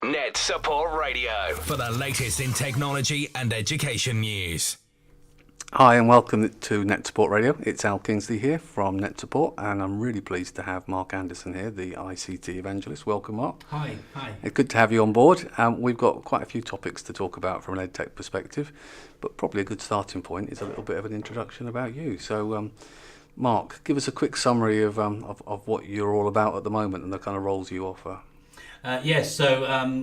NetSupport Radio for the latest in technology and education news. Hi and welcome to NetSupport Radio. It's Kingsley here from NetSupport, and I'm really pleased to have Mark Anderson here, the ICT Evangelist. Welcome, Mark. Hi. It's good to have you on board. We've got quite a few topics to talk about from an edtech perspective, but probably a good starting point is a little bit of an introduction about you. So, Mark, give us a quick summary of what you're all about at the moment and the kind of roles you offer. Yes, so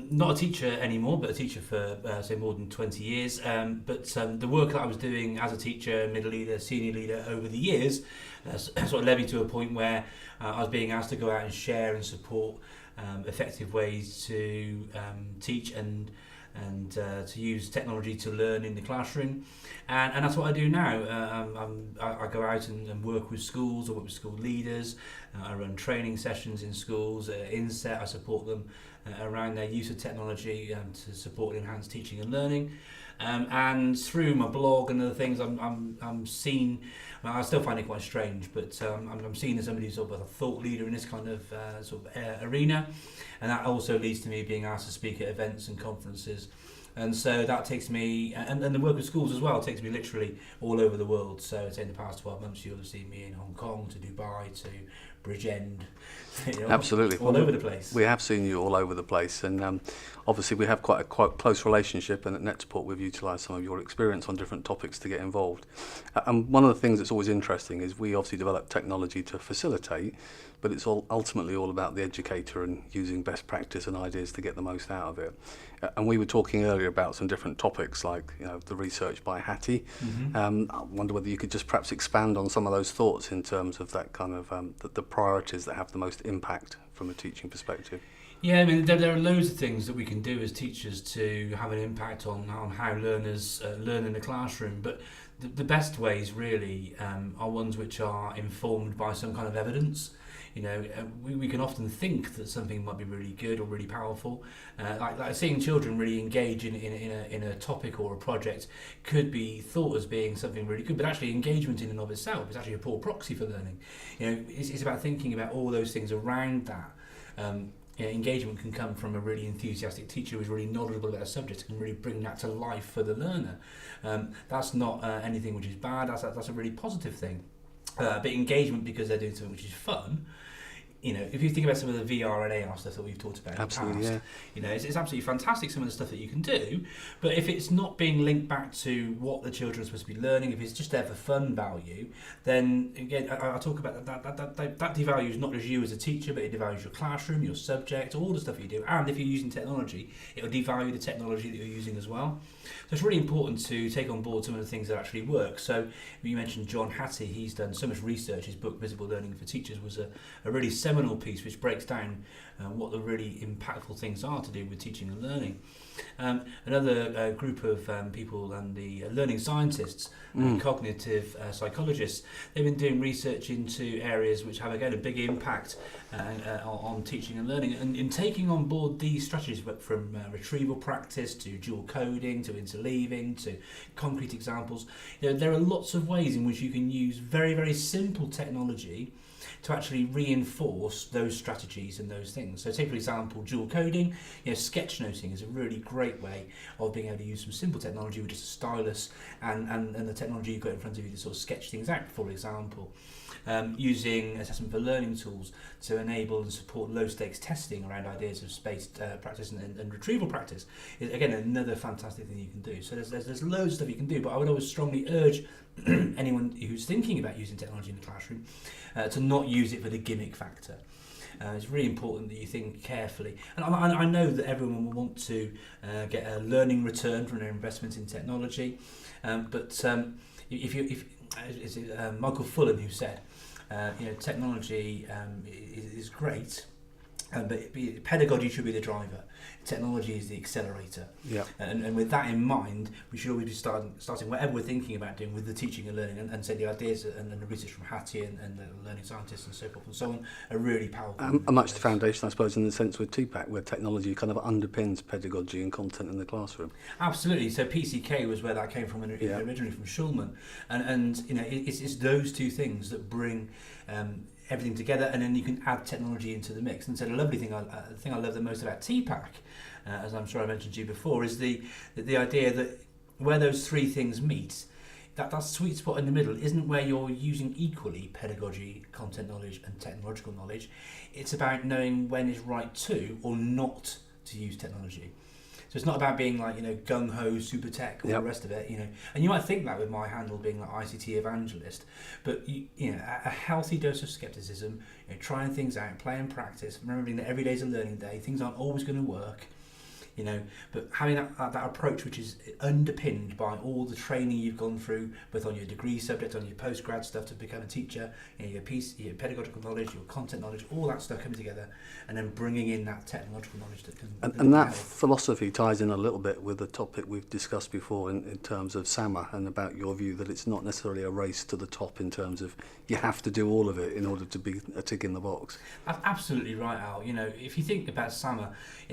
not a teacher anymore, but a teacher for say more than 20 years. But the work that I was doing as a teacher, middle leader, senior leader over the years sort of led me to a point where I was being asked to go out and share and support effective ways to teach and to use technology to learn in the classroom, and that's what I do now. I go out and work with schools, I work with school leaders, I run training sessions in schools, INSET, I support them around their use of technology to support enhanced teaching and learning. And through my blog and other things, I'm seen. Well, I still find it quite strange, but I'm seen as somebody who's sort of a thought leader in this kind of arena, and that also leads to me being asked to speak at events and conferences. And so that takes me, and the work with schools as well, takes me literally all over the world. So I'd say in the past 12 months, you'll have seen me in Hong Kong, to Dubai, to Bridgend, Absolutely. all over the place. We have seen you all over the place, and obviously we have quite a close relationship, and at NetSupport we've utilised some of your experience on different topics to get involved. And one of the things that's always interesting is we obviously develop technology to facilitate, but it's ultimately all about the educator and using best practice and ideas to get the most out of it. And we were talking earlier about some different topics, like the research by Hattie. Mm-hmm. I wonder whether you could just perhaps expand on some of those thoughts in terms of that kind of the priorities that have the most impact from a teaching perspective. Yeah, I mean, there are loads of things that we can do as teachers to have an impact on how learners learn in the classroom, but the best ways really are ones which are informed by some kind of evidence. We can often think that something might be really good or really powerful. Like seeing children really engage in a topic or a project could be thought as being something really good, but actually engagement in and of itself is actually a poor proxy for learning. It's about thinking about all those things around that. Engagement can come from a really enthusiastic teacher who's really knowledgeable about a subject and really bring that to life for the learner. That's not anything which is bad, that's a really positive thing. But engagement because they're doing something which is fun. If you think about some of the VR and AR stuff that we've talked about Absolutely, in the past, it's absolutely fantastic, some of the stuff that you can do, but if it's not being linked back to what the children are supposed to be learning, if it's just there for fun value, then again, I talk about that devalues not just you as a teacher, but it devalues your classroom, your subject, all the stuff you do, and if you're using technology, it'll devalue the technology that you're using as well. So it's really important to take on board some of the things that actually work. So you mentioned John Hattie, he's done so much research. His book Visible Learning for Teachers was a really seminal piece which breaks down what the really impactful things are to do with teaching and learning. Another group of people and the learning scientists and cognitive psychologists, they've been doing research into areas which have again a big impact on teaching and learning, and in taking on board these strategies from retrieval practice to dual coding to interleaving to concrete examples. There are lots of ways in which you can use very, very simple technology to actually reinforce those strategies and those things. So take for example dual coding, sketchnoting is a really great way of being able to use some simple technology with just a stylus and the technology you've got in front of you to sort of sketch things out, for example. Using assessment for learning tools to enable and support low stakes testing around ideas of spaced practice and retrieval practice is again another fantastic thing you can do. So there's loads of stuff you can do, but I would always strongly urge anyone who's thinking about using technology in the classroom to not use it for the gimmick factor. It's really important that you think carefully, and I know that everyone will want to get a learning return from their investment in technology, but if it's Michael Fullan who said, technology is great, but pedagogy should be the driver. Technology is the accelerator. Yeah. And with that in mind, we should always be starting whatever we're thinking about doing with the teaching and learning, and say the ideas and the research from Hattie and the learning scientists and so forth and so on are really powerful. And much the foundation, I suppose, in the sense with TPAC, where technology kind of underpins pedagogy and content in the classroom. Absolutely. So PCK was where that came from originally from Schulman, and it's those two things that bring everything together, and then you can add technology into the mix. And so the lovely thing, the thing I love the most about TPAC as I'm sure I mentioned to you before, is the idea that where those three things meet, that sweet spot in the middle isn't where you're using equally pedagogy, content knowledge and technological knowledge. It's about knowing when it's right to or not to use technology. So it's not about being like, gung-ho, super tech, all the rest of it, And you might think that with my handle being like ICT Evangelist, but a healthy dose of skepticism, trying things out, play and practice, remembering that every day's a learning day, things aren't always going to work. But having that approach which is underpinned by all the training you've gone through, both on your degree subject, on your postgrad stuff to become a teacher, your pedagogical knowledge, your content knowledge, all that stuff coming together, and then bringing in that technological knowledge that can. And that philosophy ties in a little bit with the topic we've discussed before in terms of SAMR, and about your view that it's not necessarily a race to the top in terms of you have to do all of it in order to be a tick in the box. That's absolutely right, Al. If you think about SAMR,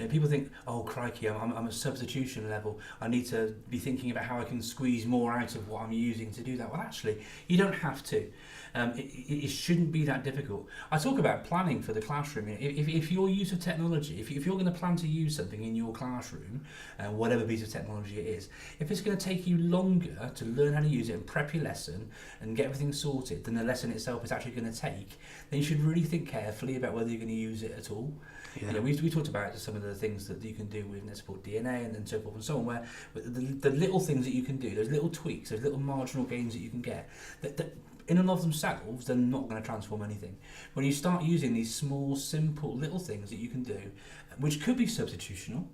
people think, oh crikey, I'm at substitution level. I need to be thinking about how I can squeeze more out of what I'm using to do that. Well, actually, you don't have to. It shouldn't be that difficult. I talk about planning for the classroom. If your use of technology, if you're going to plan to use something in your classroom, whatever piece of technology it is, if it's going to take you longer to learn how to use it and prep your lesson and get everything sorted than the lesson itself is actually going to take, then you should really think carefully about whether you're going to use it at all. Yeah. We talked about some of the things that you can do with NetSupport DNA and then so forth and so on, where the little things that you can do, those little tweaks, those little marginal gains that you can get, that in and of themselves, they're not going to transform anything. When you start using these small, simple little things that you can do, which could be substitutional,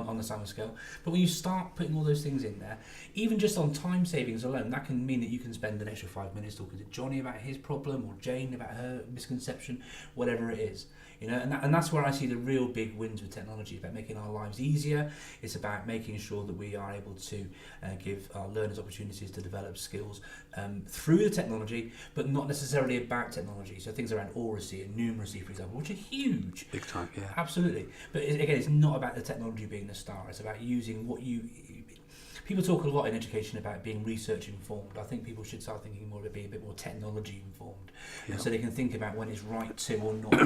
on the SAMR scale, but when you start putting all those things in there, even just on time savings alone, that can mean that you can spend an extra 5 minutes talking to Johnny about his problem or Jane about her misconception, whatever it is. And that's where I see the real big wins with technology. It's about making our lives easier. It's about making sure that we are able to give our learners opportunities to develop skills through the technology, but not necessarily about technology. So things around oracy and numeracy, for example, which are huge. Big time, yeah. Absolutely. But again, it's not about the technology being the star. It's about using what you... People talk a lot in education about being research informed. I think people should start thinking more about being a bit more technology informed, so they can think about when it's right to or not to.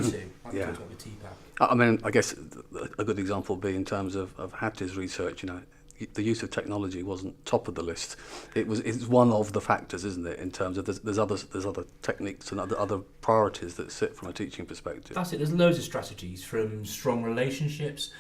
Like we talked about with TPAC. I mean, I guess a good example would be in terms of Hattie's research. The use of technology wasn't top of the list. It's one of the factors, isn't it? In terms of there's other techniques and other priorities that sit from a teaching perspective. That's it. There's loads of strategies, from strong relationships,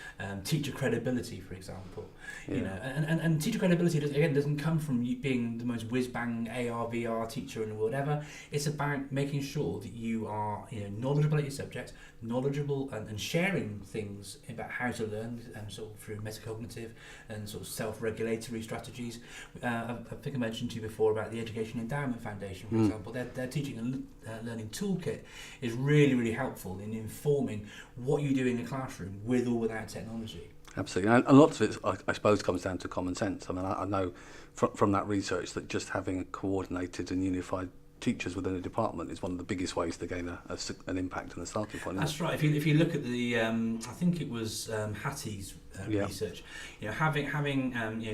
teacher credibility, for example. And teacher credibility doesn't come from you being the most whiz bang AR VR teacher and whatever. It's about making sure that you are knowledgeable at your subject, knowledgeable and sharing things about how to learn, sort of through metacognitive and sort of self-regulatory strategies. I think I mentioned to you before about the Education Endowment Foundation, for example. Their teaching and learning toolkit is really, really helpful in informing what you do in the classroom with or without technology. Absolutely, and lots of it, I suppose, comes down to common sense. I mean, I know from that research that just having coordinated and unified teachers within a department is one of the biggest ways to gain an impact and a starting point. That's right. If you look at the, I think it was Hattie's research, having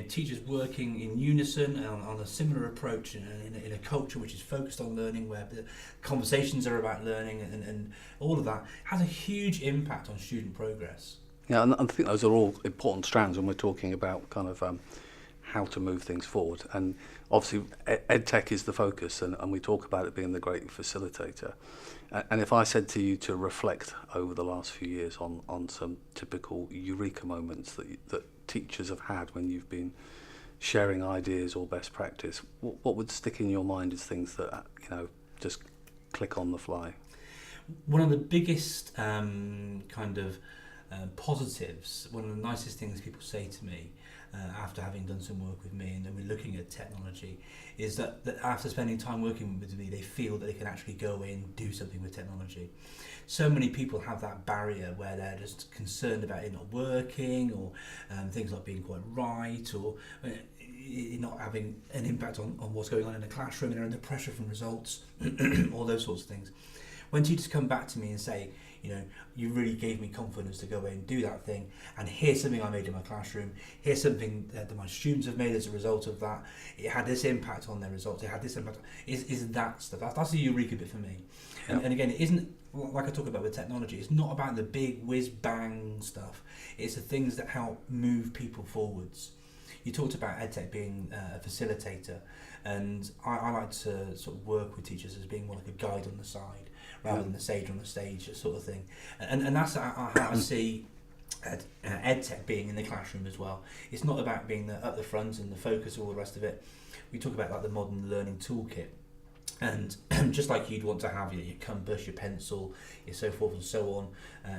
teachers working in unison on a similar approach in a culture which is focused on learning, where the conversations are about learning and all of that, has a huge impact on student progress. Yeah, and I think those are all important strands when we're talking about kind of how to move things forward. And obviously, edtech is the focus, and we talk about it being the great facilitator. And if I said to you to reflect over the last few years on some typical eureka moments that teachers have had when you've been sharing ideas or best practice, what would stick in your mind as things that just click on the fly? One of the biggest positives, one of the nicest things people say to me after having done some work with me and then we're looking at technology, is that after spending time working with me, they feel that they can actually go in and do something with technology. So many people have that barrier where they're just concerned about it not working, or things not being quite right, or not having an impact on what's going on in the classroom, and they're under pressure from results, all those sorts of things. When teachers come back to me and say, you really gave me confidence to go away and do that thing, and here's something I made in my classroom, here's something that my students have made as a result of that, it had this impact on their results, it had this impact, is that stuff. That's the eureka bit for me. And again, it isn't, like I talk about with technology, it's not about the big whiz-bang stuff, it's the things that help move people forwards. You talked about edtech being a facilitator, and I like to sort of work with teachers as being more like a guide on the side rather than the sage on the stage, sort of thing. And that's how I see edtech being in the classroom as well. It's not about being at the front and the focus, all the rest of it. We talk about like the modern learning toolkit. And just like you'd want to have your compass, your pencil, your so forth and so on,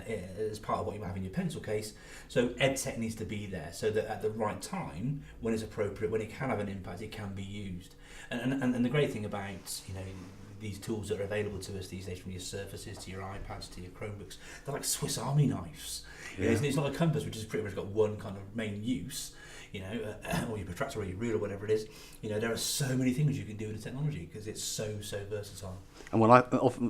as part of what you have in your pencil case. So EdTech needs to be there so that at the right time, when it's appropriate, when it can have an impact, it can be used. And the great thing about these tools that are available to us these days, from your Surfaces to your iPads to your Chromebooks, they're like Swiss Army knives. Yeah. It's not a compass, which has pretty much got one kind of main use. Or your protractor or your ruler, whatever it is. There are so many things you can do with the technology because it's so versatile. And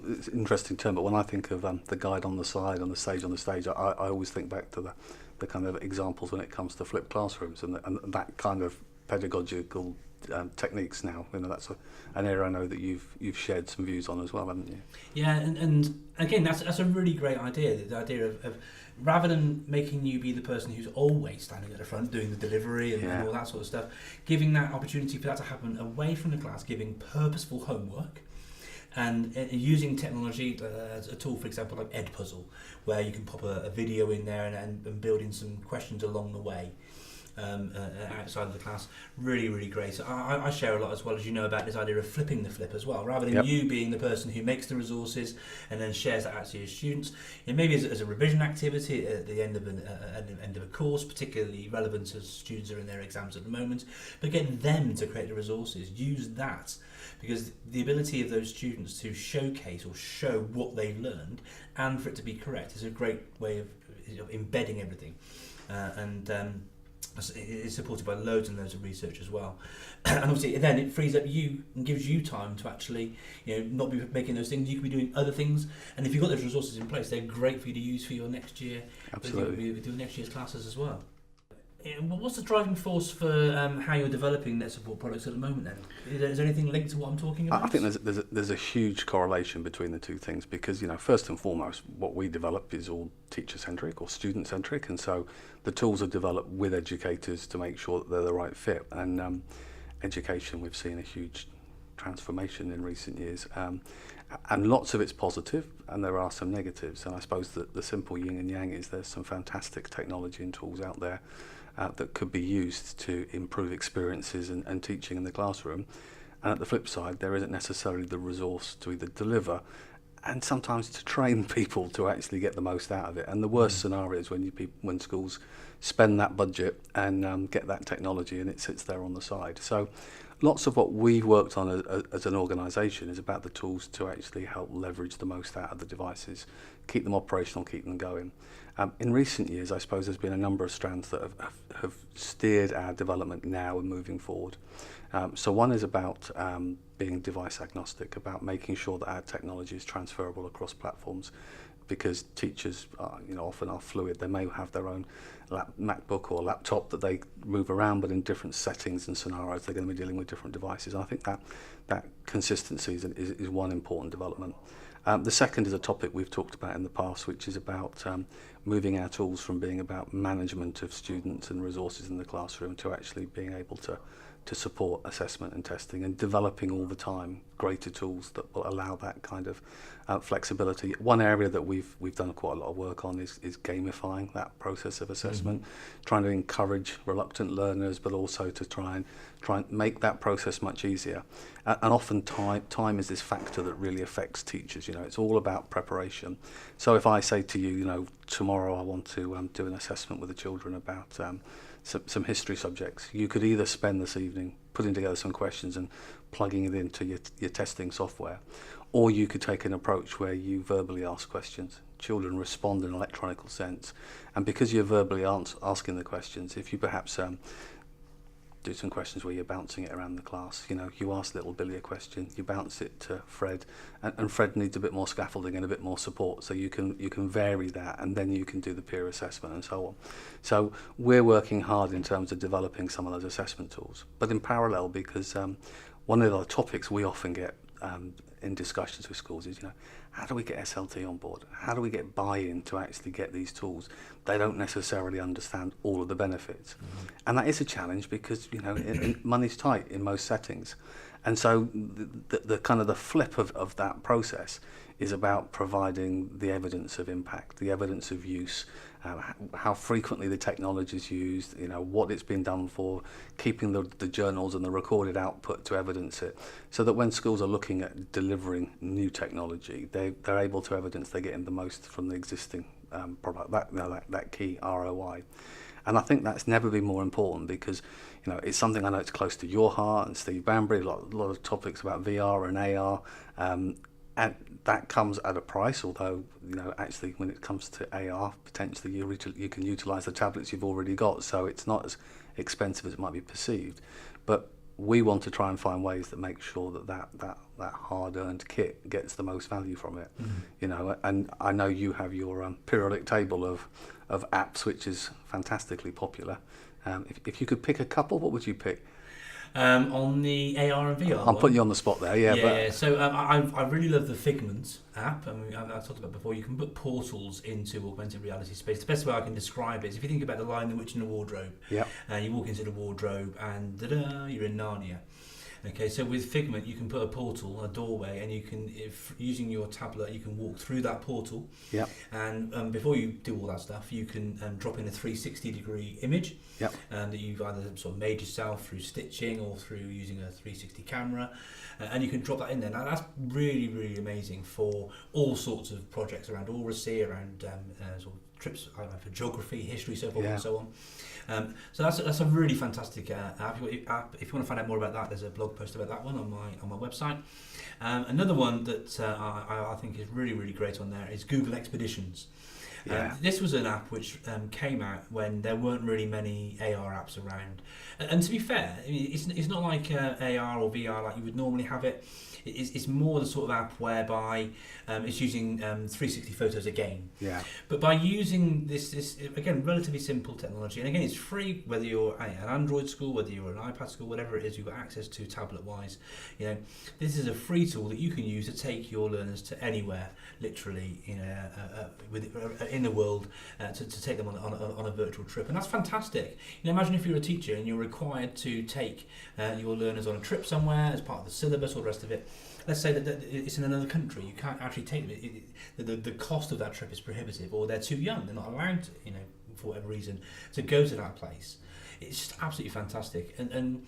it's an interesting term, but when I think of the guide on the side, on the stage, I always think back to the kind of examples when it comes to flipped classrooms and that kind of pedagogical techniques now. That's an area I know that you've shared some views on as well, haven't you? Yeah, and again, that's a really great idea. The idea of rather than making you be the person who's always standing at the front doing the delivery and all that sort of stuff, giving that opportunity for that to happen away from the class, giving purposeful homework, and using technology as a tool, for example, like Edpuzzle, where you can pop a video in there and build in some questions along the way. Outside of the class, really great. So I share a lot as well, as about this idea of flipping the flip as well, rather than you being the person who makes the resources and then shares that out to your students. Maybe as a revision activity at the end of a course, particularly relevant as students are in their exams at the moment, but get them to create the resources. Use that, because the ability of those students to showcase or show what they've learned and for it to be correct is a great way of embedding everything. It's supported by loads and loads of research as well, and obviously then it frees up you and gives you time to actually not be making those things. You could be doing other things, and if you've got those resources in place, they're great for you to use for your next year. Absolutely. With your next year's classes as well. What's the driving force for how you're developing NetSupport products at the moment then? Is there anything linked to what I'm talking about? I think there's a huge correlation between the two things, because first and foremost what we develop is all teacher centric or student centric, and so the tools are developed with educators to make sure that they're the right fit. And education, we've seen a huge transformation in recent years, and lots of it's positive and there are some negatives, and I suppose that the simple yin and yang is there's some fantastic technology and tools out there that could be used to improve experiences and teaching in the classroom, and at the flip side there isn't necessarily the resource to either deliver and sometimes to train people to actually get the most out of it. And the worst scenario is when schools spend that budget and get that technology and it sits there on the side. So lots of what we've worked on as an organisation is about the tools to actually help leverage the most out of the devices, keep them operational, keep them going. In recent years, I suppose there's been a number of strands that have steered our development now and moving forward. So one is about being device agnostic, about making sure that our technology is transferable across platforms, because teachers often are fluid. They may have their own MacBook or laptop that they move around, but in different settings and scenarios they're going to be dealing with different devices. And I think that consistency is one important development. The second is a topic we've talked about in the past, which is about moving our tools from being about management of students and resources in the classroom to actually being able to support assessment and testing, and developing all the time greater tools that will allow that kind of flexibility. One area that we've done quite a lot of work on is gamifying that process of assessment, trying to encourage reluctant learners, but also to try and make that process much easier. And often time is this factor that really affects teachers. It's all about preparation. So if I say to you, tomorrow I want to do an assessment with the children about some history subjects, you could either spend this evening putting together some questions and plugging it into your testing software, or you could take an approach where you verbally ask questions. Children respond in an electronic sense, and because you're verbally asking the questions, if you perhaps do some questions where you're bouncing it around the class. You know, you ask little Billy a question, you bounce it to Fred, and Fred needs a bit more scaffolding and a bit more support, so you can vary that, and then you can do the peer assessment and so on. So we're working hard in terms of developing some of those assessment tools, but in parallel, because one of the topics we often get in discussions with schools is, you know, how do we get SLT on board? How do we get buy-in to actually get these tools? They don't necessarily understand all of the benefits. Mm-hmm. And that is a challenge because, you know, money's tight in most settings. And so the kind of the flip of that process is about providing the evidence of impact, the evidence of use, how frequently the technology is used, you know, what it's been done for, keeping the journals and the recorded output to evidence it, so that when schools are looking at delivering new technology, they're able to evidence they're getting the most from the existing product, that key ROI. And I think that's never been more important because, you know, it's something I know it's close to your heart and Steve Banbury, a lot of topics about VR and AR, and that comes at a price, although, you know, actually when it comes to AR, potentially you can utilise the tablets you've already got, so it's not as expensive as it might be perceived. But we want to try and find ways that make sure that hard-earned kit gets the most value from it. Mm-hmm. You know, and I know you have your periodic table of apps, which is fantastically popular. If you could pick a couple, what would you pick? On the AR and VR. I'm putting you on the spot there, yeah. Yeah. So I really love the Figment app. I mean, I've talked about before. You can put portals into augmented reality space. The best way I can describe it is if you think about The Lion, the Witch, and the Wardrobe. Yeah. You walk into the wardrobe and you're in Narnia. Okay, so with Figment, you can put a portal, a doorway, and you can, if using your tablet, you can walk through that portal. Yeah. And before you do all that stuff, you can drop in a 360-degree image. Yep. That you've either sort of made yourself through stitching or through using a 360 camera, and you can drop that in there. Now that's really, really amazing for all sorts of projects around oracy, around sort of trips, I don't know, for geography, history, so forth and so on. So that's a really fantastic app. If you want to find out more about that, there's a blog post about that one on my website. Another one that I think is really, really great on there is Google Expeditions. Yeah. This was an app which came out when there weren't really many AR apps around. And to be fair, it's not like AR or VR like you would normally have it. It's more the sort of app whereby it's using 360 photos again. Yeah. But by using this again, relatively simple technology, and again, it's free whether you're an Android school, whether you're an iPad school, whatever it is you've got access to tablet-wise. You know, this is a free tool that you can use to take your learners to anywhere, literally, in the world, to take them on a virtual trip, and that's fantastic. You know, imagine if you're a teacher and you're required to take your learners on a trip somewhere as part of the syllabus or the rest of it. Let's say that it's in another country, you can't actually take them. The cost of that trip is prohibitive, or they're too young, they're not allowed to, you know, for whatever reason, to go to that place. It's just absolutely fantastic. And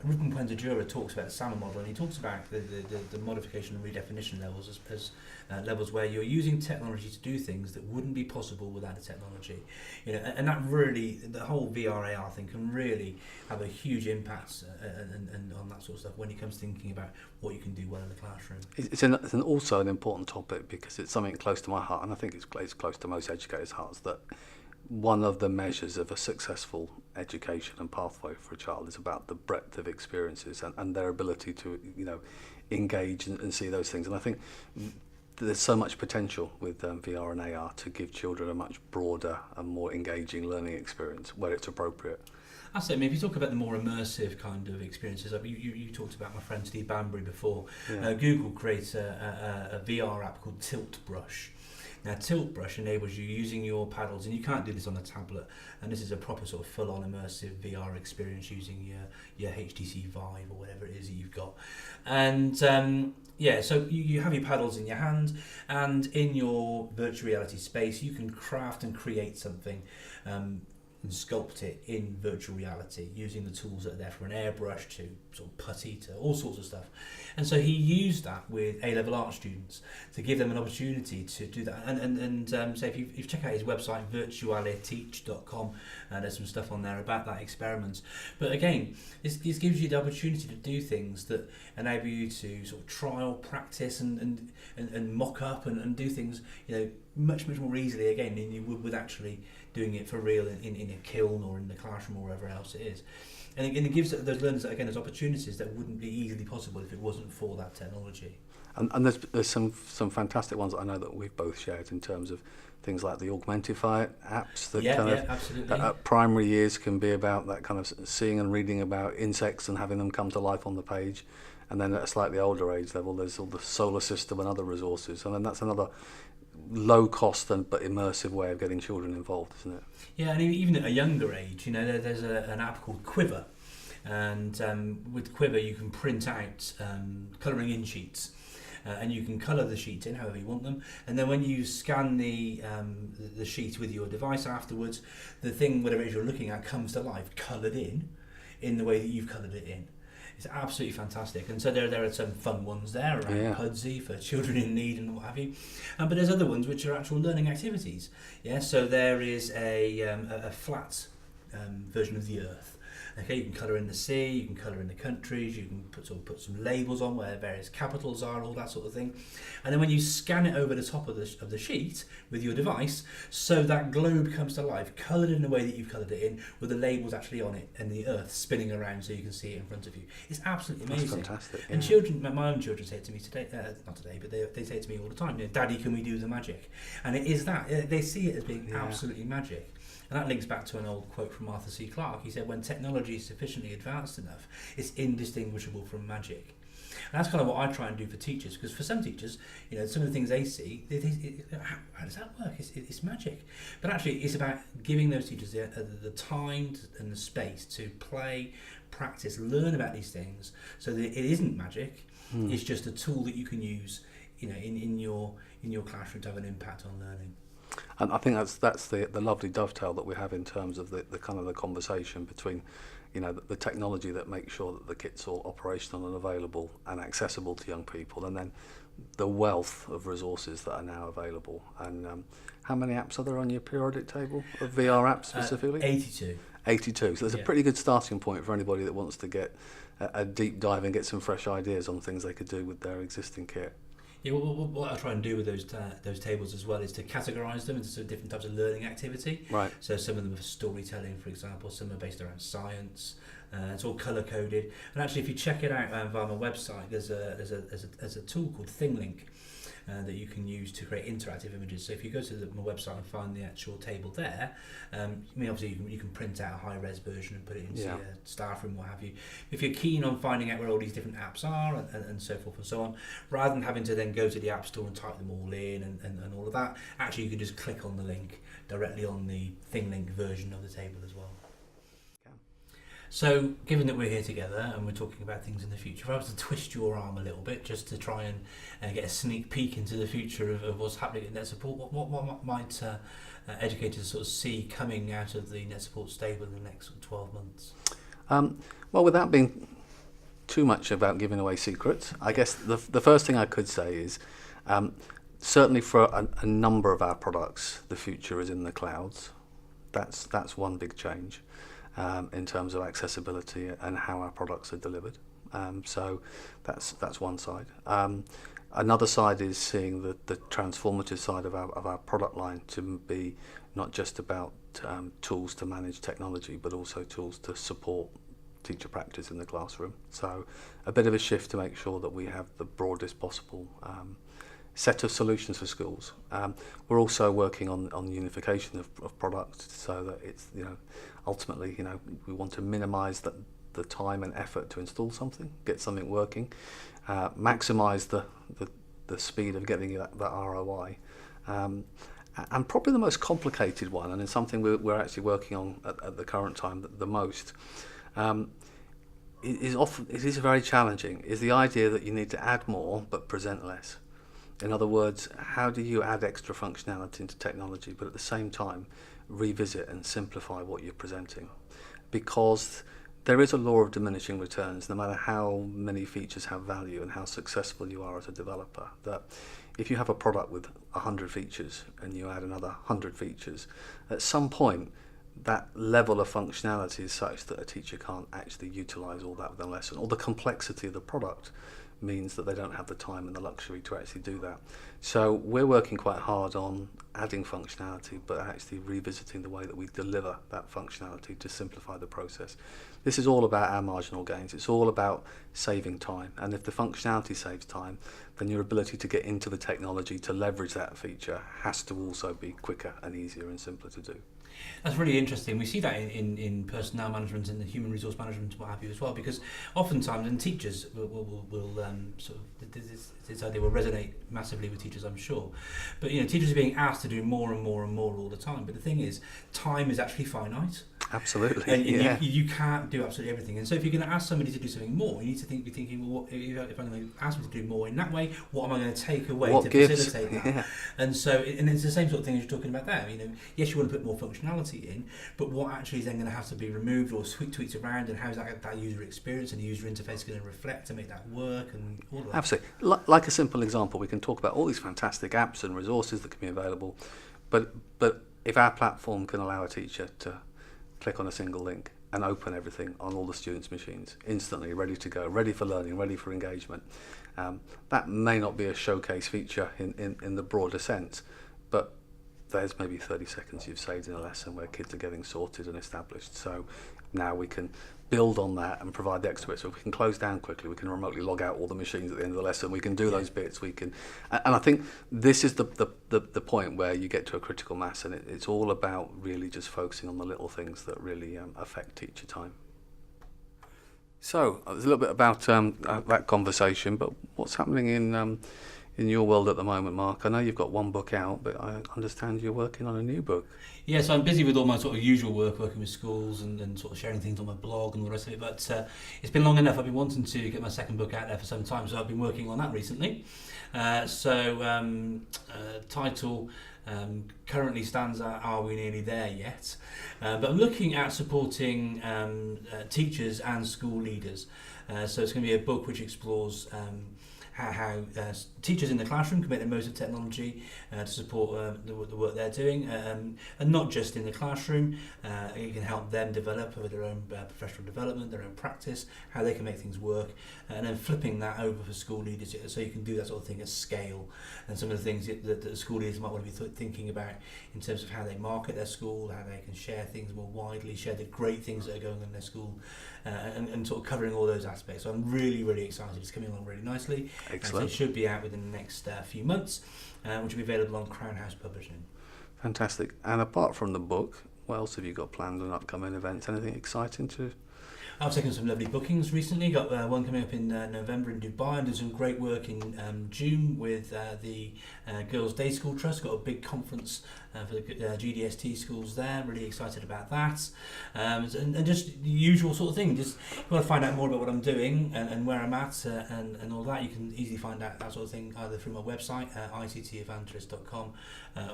Ruben Puente-Jura talks about the SAMA model, and he talks about the modification and redefinition levels as levels where you're using technology to do things that wouldn't be possible without the technology. You know, and that really, the whole VR AR thing can really have a huge impact and on that sort of stuff when it comes to thinking about what you can do well in the classroom. It's also an important topic because it's something close to my heart, and I think it's close to most educators' hearts, that one of the measures of a successful education and pathway for a child is about the breadth of experiences and their ability to, you know, engage and see those things. And I think there's so much potential with VR and AR to give children a much broader and more engaging learning experience where it's appropriate. That's it. I mean, if you talk about the more immersive kind of experiences, like you talked about my friend Steve Banbury before. Yeah. Google creates a VR app called Tilt Brush. Now, Tilt Brush enables you using your paddles, and you can't do this on a tablet, and this is a proper sort of full-on immersive VR experience using your HTC Vive or whatever it is that you've got. And so you have your paddles in your hand, and in your virtual reality space, you can craft and create something and sculpt it in virtual reality using the tools that are there, from an airbrush to sort of putty to all sorts of stuff. And so he used that with A-level art students to give them an opportunity to do that. And so if you check out his website, virtualiteach.com, there's some stuff on there about that experiment. But again, this gives you the opportunity to do things that enable you to sort of trial, practice, and mock up and do things, you know, much more easily again than you would with actually doing it for real in a kiln or in the classroom or wherever else it is. And it gives those learners, again, those opportunities that wouldn't be easily possible if it wasn't for that technology. And there's some fantastic ones that I know that we've both shared in terms of things like the Augmentify apps that absolutely. At primary years can be about that kind of seeing and reading about insects and having them come to life on the page. And then at a slightly older age level, there's all the solar system and other resources. And then that's another low cost but immersive way of getting children involved, isn't it? Yeah, and even at a younger age, there's an app called Quiver. And with Quiver, you can print out colouring in sheets. And you can colour the sheets in however you want them, and then when you scan the sheet with your device afterwards, the thing, whatever it is you're looking at, comes to life, coloured in the way that you've coloured it in. It's absolutely fantastic. And so there are some fun ones there around Pudsey for children in need and what have you, but there's other ones which are actual learning activities. So there is a flat version of the Earth. Okay, you can colour in the sea, you can colour in the countries, you can put some labels on where various capitals are, all that sort of thing. And then when you scan it over the top of the sheet with your device, so that globe comes to life, coloured in the way that you've coloured it in, with the labels actually on it and the Earth spinning around so you can see it in front of you. It's absolutely amazing. That's fantastic. And children, my own children say it to me today, not today, but they say it to me all the time, Daddy, can we do the magic? And it is that. They see it as being absolutely magic. And that links back to an old quote from Arthur C. Clarke. He said, when technology is sufficiently advanced enough, it's indistinguishable from magic. And that's kind of what I try and do for teachers, because for some teachers, some of the things they see, how does that work? It's magic. But actually, it's about giving those teachers the time and the space to play, practice, learn about these things, so that it isn't magic. It's just a tool that you can use, in your classroom to have an impact on learning. And I think that's the lovely dovetail that we have in terms of the kind of the conversation between, the technology that makes sure that the kit's all operational and available and accessible to young people, and then the wealth of resources that are now available. And how many apps are there on your periodic table of VR apps specifically? 82. 82. So there's a pretty good starting point for anybody that wants to get a deep dive and get some fresh ideas on things they could do with their existing kit. Yeah, what I try and do with those tables as well is to categorise them into sort of different types of learning activity. Right. So some of them are for storytelling, for example. Some are based around science. It's all colour coded. And actually, if you check it out via my website, there's a tool called ThingLink that you can use to create interactive images. So if you go to my website and find the actual table there, obviously you can print out a high-res version and put it into your staff room, what have you. If you're keen on finding out where all these different apps are and so forth and so on, rather than having to then go to the App Store and type them all in and all of that, actually you can just click on the link directly on the ThingLink version of the table as well. So, given that we're here together and we're talking about things in the future, if I was to twist your arm a little bit just to try and get a sneak peek into the future of what's happening in NetSupport, what might educators sort of see coming out of the NetSupport stable in the next sort of 12 months? Well, without being too much about giving away secrets, I guess the first thing I could say is certainly for a number of our products, the future is in the clouds. That's one big change. In terms of accessibility and how our products are delivered. So that's one side. Another side is seeing the transformative side of our product line to be not just about tools to manage technology, but also tools to support teacher practice in the classroom. So a bit of a shift to make sure that we have the broadest possible set of solutions for schools. We're also working on unification of products so that it's, ultimately, we want to minimize the time and effort to install something, get something working, maximize the speed of getting that ROI. And probably the most complicated one, and it's something we're actually working on at the current time the most, it is very challenging, is the idea that you need to add more but present less. In other words, how do you add extra functionality into technology, but at the same time revisit and simplify what you're presenting? Because there is a law of diminishing returns, no matter how many features have value and how successful you are as a developer, that if you have a product with 100 features and you add another 100 features, at some point that level of functionality is such that a teacher can't actually utilize all that within a lesson, or the complexity of the product means that they don't have the time and the luxury to actually do that. So we're working quite hard on adding functionality, but actually revisiting the way that we deliver that functionality to simplify the process. This is all about our marginal gains. It's all about saving time. And if the functionality saves time, then your ability to get into the technology to leverage that feature has to also be quicker and easier and simpler to do. That's really interesting. We see that in personnel management and the human resource management and what have you as well, because oftentimes, and teachers will sort of, this idea will resonate massively with teachers, I'm sure. But teachers are being asked to do more and more and more all the time. But the thing is, time is actually finite. Absolutely. And yeah. you can't do absolutely everything. And so if you're going to ask somebody to do something more, you need to be thinking, well, if I'm going to ask them to do more in that way, what am I going to take away to facilitate that? Yeah. And so, and it's the same sort of thing as you're talking about there. Yes, you want to put more functionality in, but what actually is then going to have to be removed or tweaked around, and how is that user experience and the user interface going to reflect to make that work and all of that? Absolutely. Like a simple example, we can talk about all these fantastic apps and resources that can be available, but if our platform can allow a teacher to click on a single link and open everything on all the students' machines instantly, ready to go, ready for learning, ready for engagement, that may not be a showcase feature in the broader sense, but there's maybe 30 seconds you've saved in a lesson where kids are getting sorted and established. So now we can build on that and provide the extra bits. So if we can close down quickly, we can remotely log out all the machines at the end of the lesson, we can do those bits, we can, and I think this is the point where you get to a critical mass, and it's all about really just focusing on the little things that really affect teacher time. So there's a little bit about that conversation, but what's happening in your world at the moment, Mark? I know you've got one book out, but I understand you're working on a new book. Yeah, so I'm busy with all my sort of usual work, working with schools and sort of sharing things on my blog and all the rest of it, but it's been long enough. I've been wanting to get my second book out there for some time, so I've been working on that recently. Title currently stands at Are We Nearly There Yet? But I'm looking at supporting teachers and school leaders. So it's going to be a book which explores how teachers in the classroom can make the most of technology to support the work they're doing, and not just in the classroom. You can help them develop with their own professional development, their own practice, how they can make things work, and then flipping that over for school leaders so you can do that sort of thing at scale. And some of the things that the school leaders might want to be thinking about in terms of how they market their school, how they can share things more widely, share the great things that are going on in their school, and sort of covering all those aspects. So I'm really, really excited. It's coming along really nicely. Excellent. So it should be out within the next few months, which will be available on Crown House Publishing. Fantastic. And apart from the book, what else have you got planned on upcoming events? Anything exciting to... I've taken some lovely bookings recently. Got one coming up in November in Dubai, and did some great work in June with the Girls' Day School Trust. Got a big conference for the GDST schools there. Really excited about that. And just the usual sort of thing. Just if you want to find out more about what I'm doing and where I'm at and all that, you can easily find out that sort of thing either through my website, ictevangelist.com,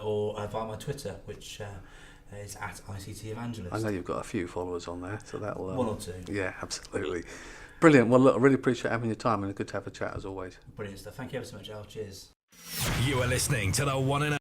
or via my Twitter, which... it's at ICT Evangelist. I know you've got a few followers on there, so that'll... one or two. Yeah, absolutely. Brilliant. Well, look, I really appreciate having your time, and good to have a chat as always. Brilliant stuff. Thank you ever so much, Al. Cheers. You are listening to the one and